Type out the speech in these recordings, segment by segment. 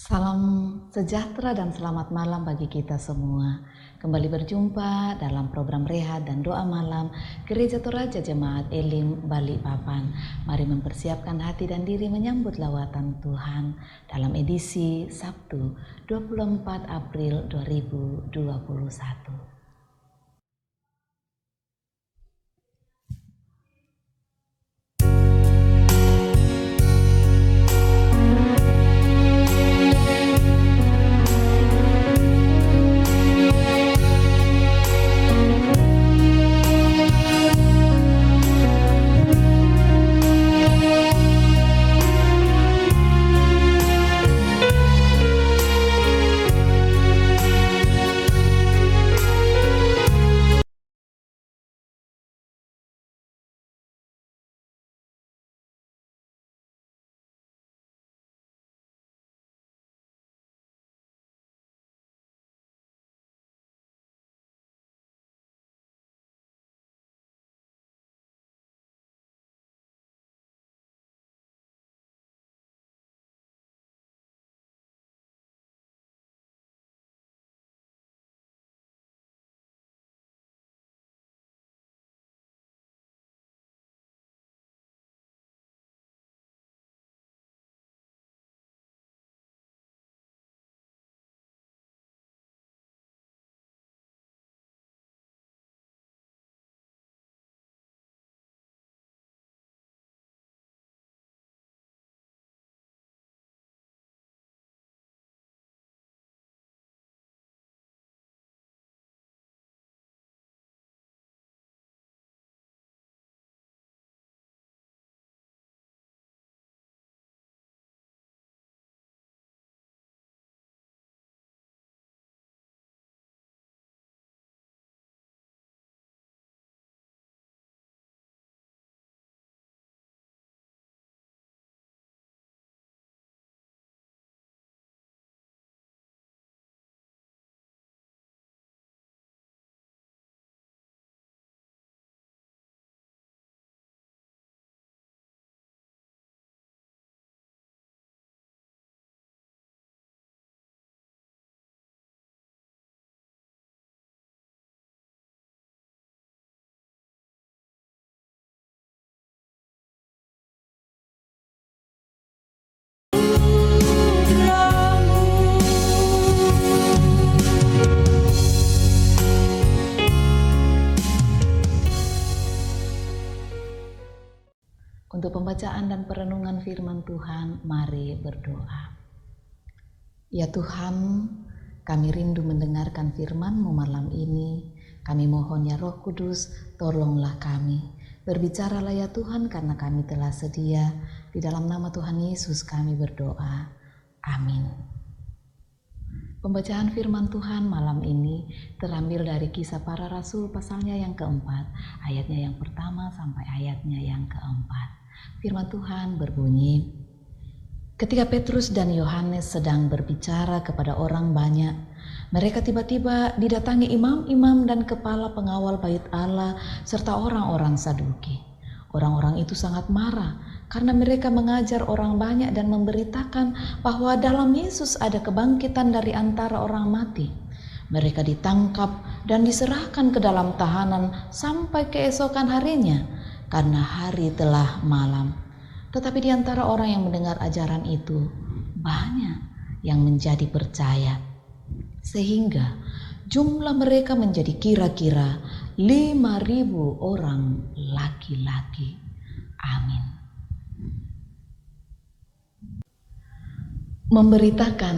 Salam sejahtera dan selamat malam bagi kita semua. Kembali berjumpa dalam program Rehat dan Doa Malam Gereja Toraja Jemaat Elim Balikpapan. Mari mempersiapkan hati dan diri menyambut lawatan Tuhan dalam edisi Sabtu 24 April 2021. Untuk pembacaan dan perenungan firman Tuhan, mari berdoa. Ya Tuhan, kami rindu mendengarkan firman-Mu malam ini. Kami mohon ya Roh Kudus, tolonglah kami. Berbicaralah ya Tuhan, karena kami telah sedia. Di dalam nama Tuhan Yesus kami berdoa. Amin. Pembacaan firman Tuhan malam ini terambil dari Kisah Para Rasul pasalnya yang keempat, ayatnya yang pertama sampai ayatnya yang keempat. Firman Tuhan berbunyi, ketika Petrus dan Yohanes sedang berbicara kepada orang banyak, mereka tiba-tiba didatangi imam-imam dan kepala pengawal bait Allah serta orang-orang Saduki. Orang-orang itu sangat marah karena mereka mengajar orang banyak dan memberitakan bahwa dalam Yesus ada kebangkitan dari antara orang mati. Mereka ditangkap dan diserahkan ke dalam tahanan sampai keesokan harinya karena hari telah malam. Tetapi di antara orang yang mendengar ajaran itu, banyak yang menjadi percaya. Sehingga jumlah mereka menjadi kira-kira 5.000 orang laki-laki. Amin. Memberitakan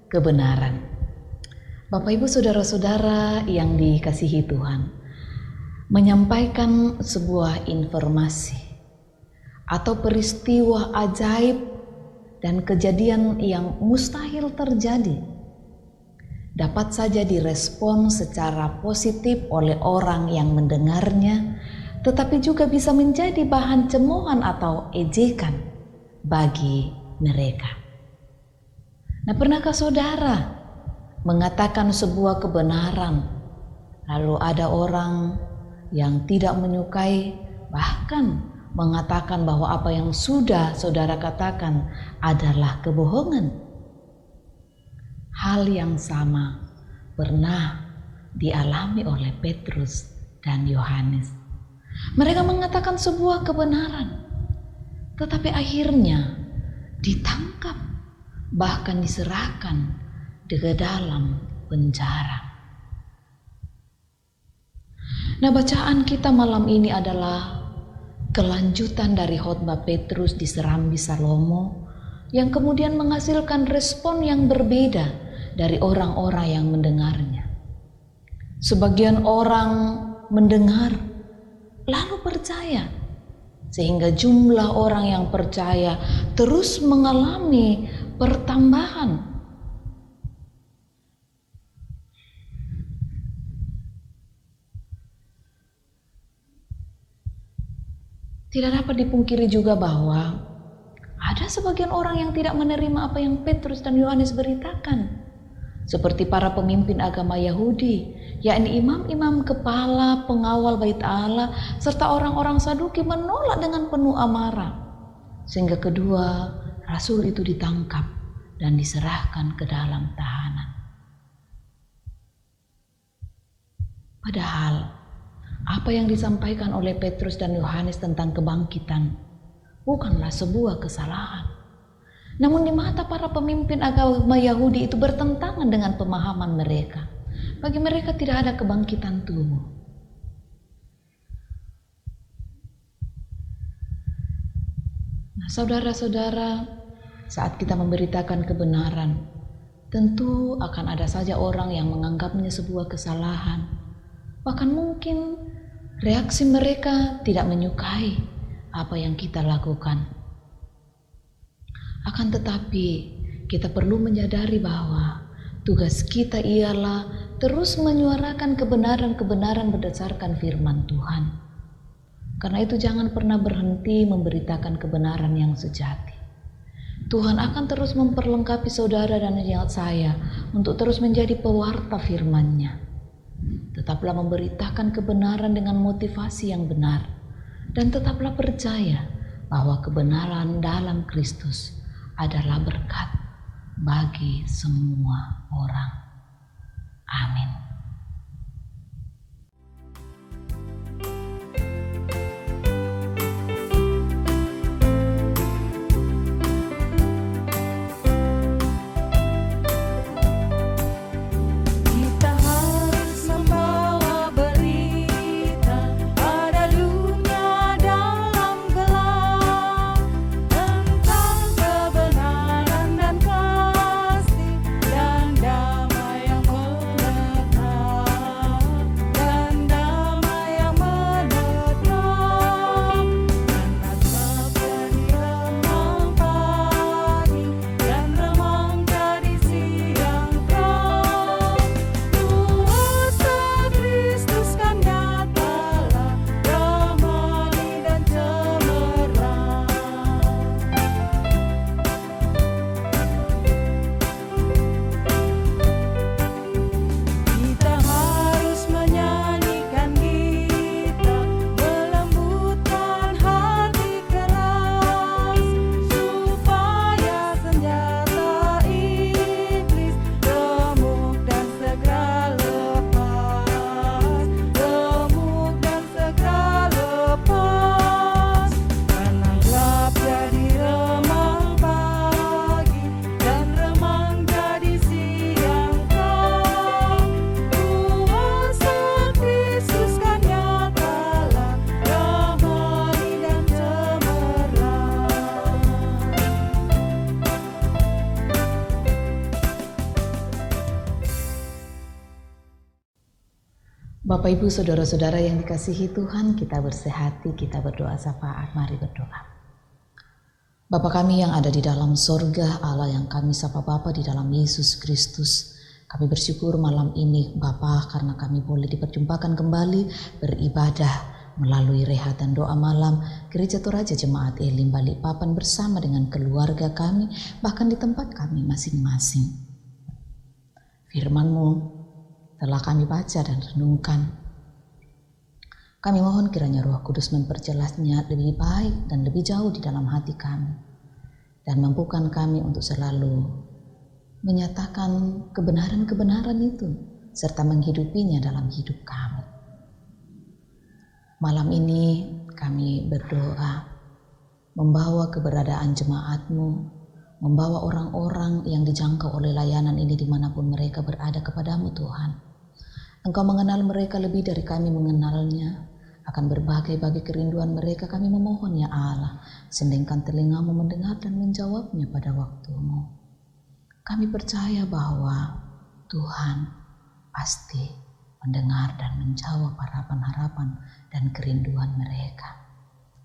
kebenaran. Bapak Ibu Saudara-saudara yang dikasihi Tuhan, menyampaikan sebuah informasi atau peristiwa ajaib dan kejadian yang mustahil terjadi dapat saja direspon secara positif oleh orang yang mendengarnya, tetapi juga bisa menjadi bahan cemoohan atau ejekan bagi mereka. Nah, pernahkah saudara mengatakan sebuah kebenaran, lalu ada orang yang tidak menyukai, bahkan mengatakan bahwa apa yang sudah saudara katakan adalah kebohongan? hal yang sama pernah dialami oleh Petrus dan Yohanes. Mereka mengatakan sebuah kebenaran, tetapi akhirnya ditangkap, bahkan diserahkan ke dalam penjara. Nah, bacaan kita malam ini adalah kelanjutan dari khotbah Petrus di Serambi Salomo yang kemudian menghasilkan respon yang berbeda dari orang-orang yang mendengarnya. Sebagian orang mendengar lalu percaya, sehingga jumlah orang yang percaya terus mengalami pertambahan. Tidak dapat dipungkiri juga bahwa ada sebagian orang yang tidak menerima apa yang Petrus dan Yohanes beritakan. Seperti para pemimpin agama Yahudi, yakni imam-imam kepala, pengawal bait Allah, serta orang-orang Saduki menolak dengan penuh amarah. Sehingga kedua rasul itu ditangkap dan diserahkan ke dalam tahanan. Padahal apa yang disampaikan oleh Petrus dan Yohanes tentang kebangkitan bukanlah sebuah kesalahan. Namun di mata para pemimpin agama Yahudi itu bertentangan dengan pemahaman mereka. Bagi mereka tidak ada kebangkitan tubuh. Nah, saudara-saudara, saat kita memberitakan kebenaran, tentu akan ada saja orang yang menganggapnya sebuah kesalahan. Bahkan mungkin reaksi mereka tidak menyukai apa yang kita lakukan. Akan tetapi kita perlu menyadari bahwa tugas kita ialah terus menyuarakan kebenaran-kebenaran berdasarkan firman Tuhan. Karena itu jangan pernah berhenti memberitakan kebenaran yang sejati. Tuhan akan terus memperlengkapi saudara dan saya untuk terus menjadi pewarta firman-Nya. Tetaplah memberitakan kebenaran dengan motivasi yang benar. Dan tetaplah percaya bahwa kebenaran dalam Kristus adalah berkat bagi semua orang. Amin. Bapak Ibu saudara-saudara yang dikasihi Tuhan, kita bersehati, kita berdoa syafaat, mari berdoa. Bapa kami yang ada di dalam sorga, Allah yang kami sapa Bapa di dalam Yesus Kristus, kami bersyukur malam ini Bapa karena kami boleh diperjumpakan kembali beribadah melalui rehat dan doa malam Gereja Toraja Jemaat Elim Balikpapan bersama dengan keluarga kami, bahkan di tempat kami masing-masing. Firman-Mu telah kami baca dan renungkan. Kami mohon kiranya Roh Kudus memperjelasnya lebih baik dan lebih jauh di dalam hati kami, dan mampukan kami untuk selalu menyatakan kebenaran-kebenaran itu serta menghidupinya dalam hidup kami. Malam ini kami berdoa membawa keberadaan jemaat-Mu, membawa orang-orang yang dijangkau oleh layanan ini dimanapun mereka berada kepadamu Tuhan. Engkau mengenal mereka lebih dari kami mengenalnya. Akan berbagai-bagai kerinduan mereka kami memohon ya Allah, sendingkan telinga-Mu mendengar dan menjawabnya pada waktu-Mu. Kami percaya bahwa Tuhan pasti mendengar dan menjawab harapan-harapan dan kerinduan mereka.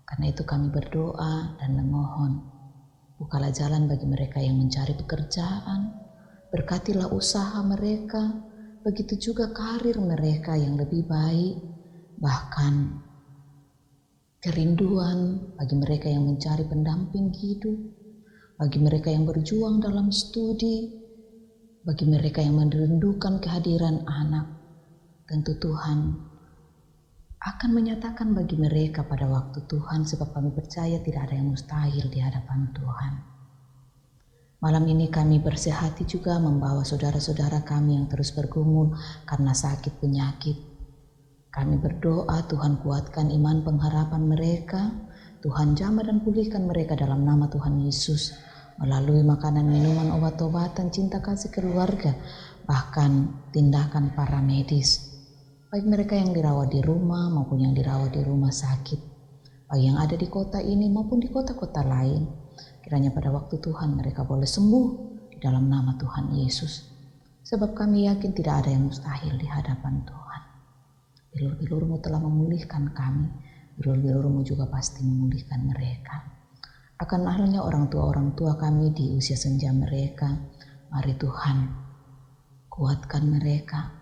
Karena itu kami berdoa dan memohon, bukalah jalan bagi mereka yang mencari pekerjaan, berkatilah usaha mereka, begitu juga karir mereka yang lebih baik, bahkan kerinduan bagi mereka yang mencari pendamping hidup, bagi mereka yang berjuang dalam studi, bagi mereka yang merindukan kehadiran anak. Tentu Tuhan akan menyatakan bagi mereka pada waktu Tuhan, sebab kami percaya tidak ada yang mustahil di hadapan Tuhan. Malam ini kami bersehati juga membawa saudara-saudara kami yang terus bergumul karena sakit penyakit. Kami berdoa Tuhan kuatkan iman pengharapan mereka, Tuhan jamah dan pulihkan mereka dalam nama Tuhan Yesus, melalui makanan, minuman, obat-obatan, cinta kasih keluarga, bahkan tindakan para medis. Baik mereka yang dirawat di rumah maupun yang dirawat di rumah sakit, baik yang ada di kota ini maupun di kota-kota lain. Kiranya pada waktu Tuhan mereka boleh sembuh di dalam nama Tuhan Yesus. Sebab kami yakin tidak ada yang mustahil di hadapan Tuhan. Bilur-bilur-Mu telah memulihkan kami, bilur-bilur-Mu juga pasti memulihkan mereka. Akan halnya orang tua kami di usia senja mereka, mari Tuhan kuatkan mereka,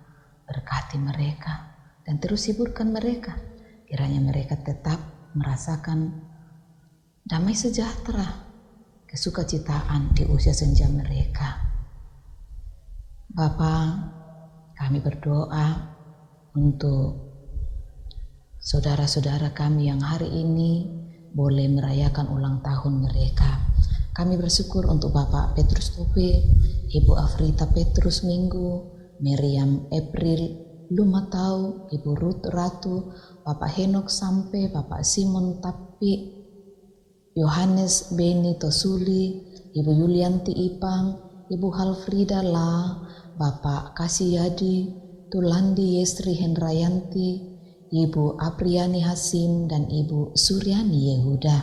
berkati mereka, dan terus hiburkan mereka. Kiranya mereka tetap merasakan damai sejahtera, kesukacitaan di usia senja mereka. Bapa, kami berdoa untuk saudara-saudara kami yang hari ini boleh merayakan ulang tahun mereka. Kami bersyukur untuk Bapak Petrus Tope, Ibu Afrita Petrus Minggu, Miriam April Lumatau, Ibu Ruth Ratu, Bapak Henok Sampe, Bapak Simon Tapi, Yohanes Beni Tosuli, Ibu Yulianti Ipang, Ibu Halfrida La, Bapak Kasiyadi, Tulandi Yesri Hendrayanti, Ibu Apriani Hasim, dan Ibu Suryani Yehuda.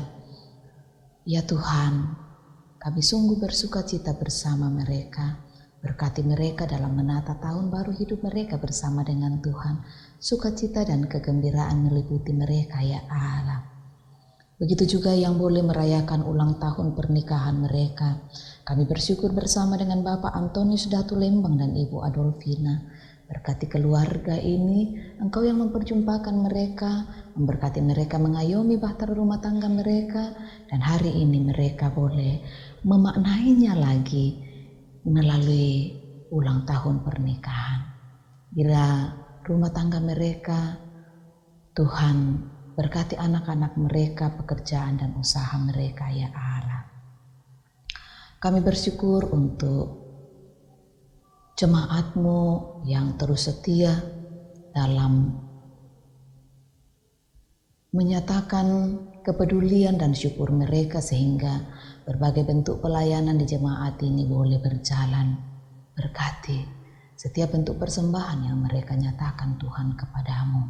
Ya Tuhan, kami sungguh bersuka cita bersama mereka. Berkati mereka dalam menata tahun baru hidup mereka bersama dengan Tuhan. Sukacita dan kegembiraan meliputi mereka ya Allah. Begitu juga yang boleh merayakan ulang tahun pernikahan mereka. Kami bersyukur bersama dengan Bapak Antonius Datu Lembang dan Ibu Adolfina. Berkati keluarga ini, Engkau yang memperjumpakan mereka, memberkati mereka mengayomi bahtera rumah tangga mereka, dan hari ini mereka boleh memaknainya lagi melalui ulang tahun pernikahan. Bila rumah tangga mereka, Tuhan berkati anak-anak mereka, pekerjaan dan usaha mereka ya Allah. Kami bersyukur untuk jemaat-Mu yang terus setia dalam menyatakan kepedulian dan syukur mereka sehingga berbagai bentuk pelayanan di jemaat ini boleh berjalan. Berkati setiap bentuk persembahan yang mereka nyatakan Tuhan kepadamu.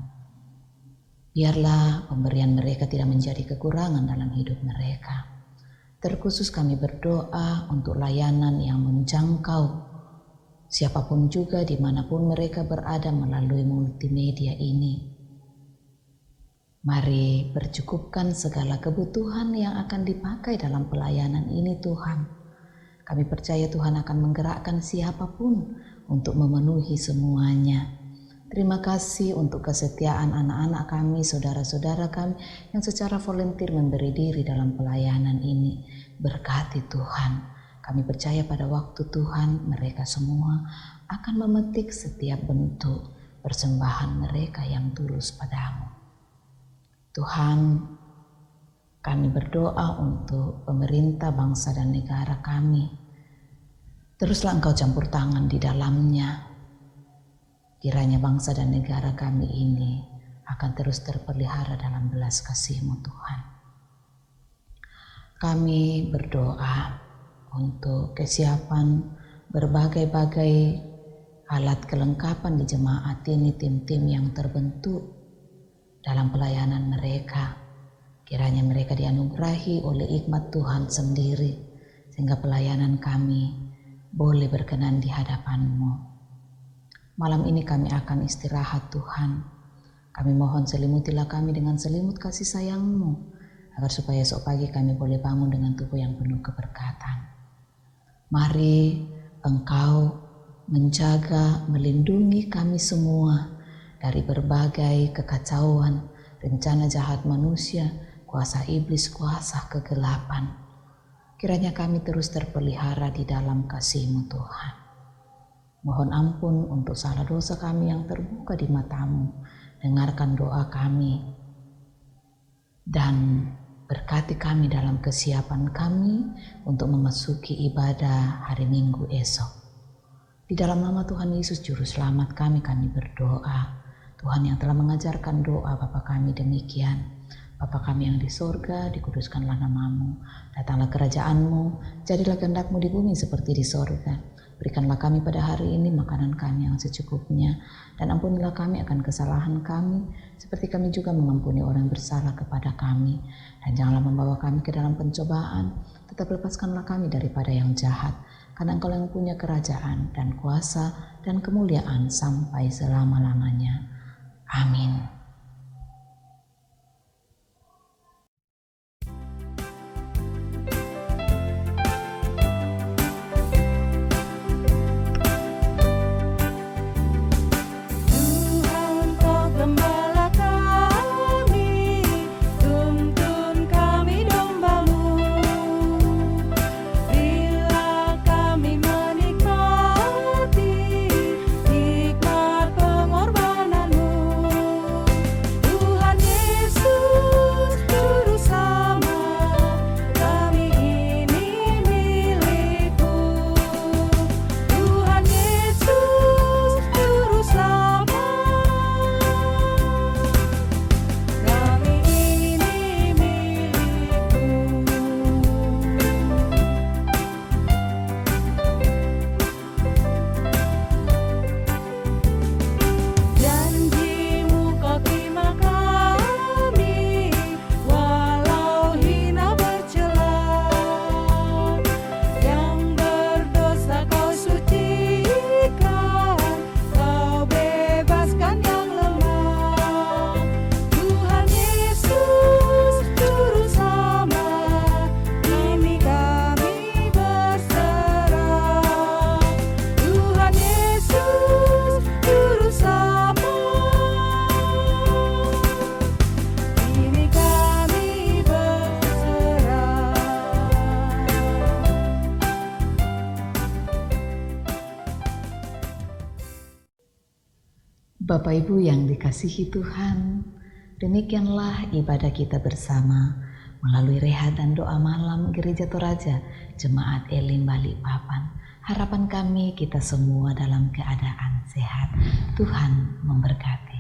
Biarlah pemberian mereka tidak menjadi kekurangan dalam hidup mereka. Terkhusus kami berdoa untuk layanan yang menjangkau siapapun juga dimanapun mereka berada melalui multimedia ini. Mari bercukupkan segala kebutuhan yang akan dipakai dalam pelayanan ini Tuhan. Kami percaya Tuhan akan menggerakkan siapapun untuk memenuhi semuanya. Terima kasih untuk kesetiaan anak-anak kami, saudara-saudara kami yang secara volunteer memberi diri dalam pelayanan ini. Berkati Tuhan. Kami percaya pada waktu Tuhan mereka semua akan memetik setiap bentuk persembahan mereka yang tulus padamu. Tuhan, kami berdoa untuk pemerintah bangsa dan negara kami. Teruslah Engkau campur tangan di dalamnya. Kiranya bangsa dan negara kami ini akan terus terpelihara dalam belas kasih-Mu Tuhan. Kami berdoa untuk kesiapan berbagai-bagai alat kelengkapan di jemaat ini, tim-tim yang terbentuk dalam pelayanan mereka. Kiranya mereka dianugerahi oleh hikmat Tuhan sendiri, sehingga pelayanan kami boleh berkenan di hadapan-Mu. Malam ini kami akan istirahat Tuhan. Kami mohon selimutilah kami dengan selimut kasih sayang-Mu, agar supaya esok pagi kami boleh bangun dengan tubuh yang penuh keberkatan. Mari Engkau menjaga, melindungi kami semua dari berbagai kekacauan, rencana jahat manusia, kuasa iblis, kuasa kegelapan. Kiranya kami terus terpelihara di dalam kasih-Mu Tuhan. Mohon ampun untuk salah dosa kami yang terbuka di mata-Mu. Dengarkan doa kami dan berkati kami dalam kesiapan kami untuk memasuki ibadah hari Minggu esok. Di dalam nama Tuhan Yesus Juru Selamat kami berdoa. Tuhan yang telah mengajarkan doa Bapa kami demikian. Bapa kami yang di sorga, dikuduskanlah nama-Mu. Datanglah kerajaan-Mu, jadilah kehendak-Mu di bumi seperti di sorga. Berikanlah kami pada hari ini makanan kami yang secukupnya, dan ampunilah kami akan kesalahan kami, seperti kami juga mengampuni orang bersalah kepada kami. Dan janganlah membawa kami ke dalam pencobaan, tetap lepaskanlah kami daripada yang jahat, karena Engkau yang punya kerajaan dan kuasa dan kemuliaan sampai selama-lamanya. Amin. Bapak Ibu yang dikasihi Tuhan, demikianlah ibadah kita bersama melalui rehat dan doa malam Gereja Toraja Jemaat Elim Balikpapan. Harapan kami kita semua dalam keadaan sehat. Tuhan memberkati.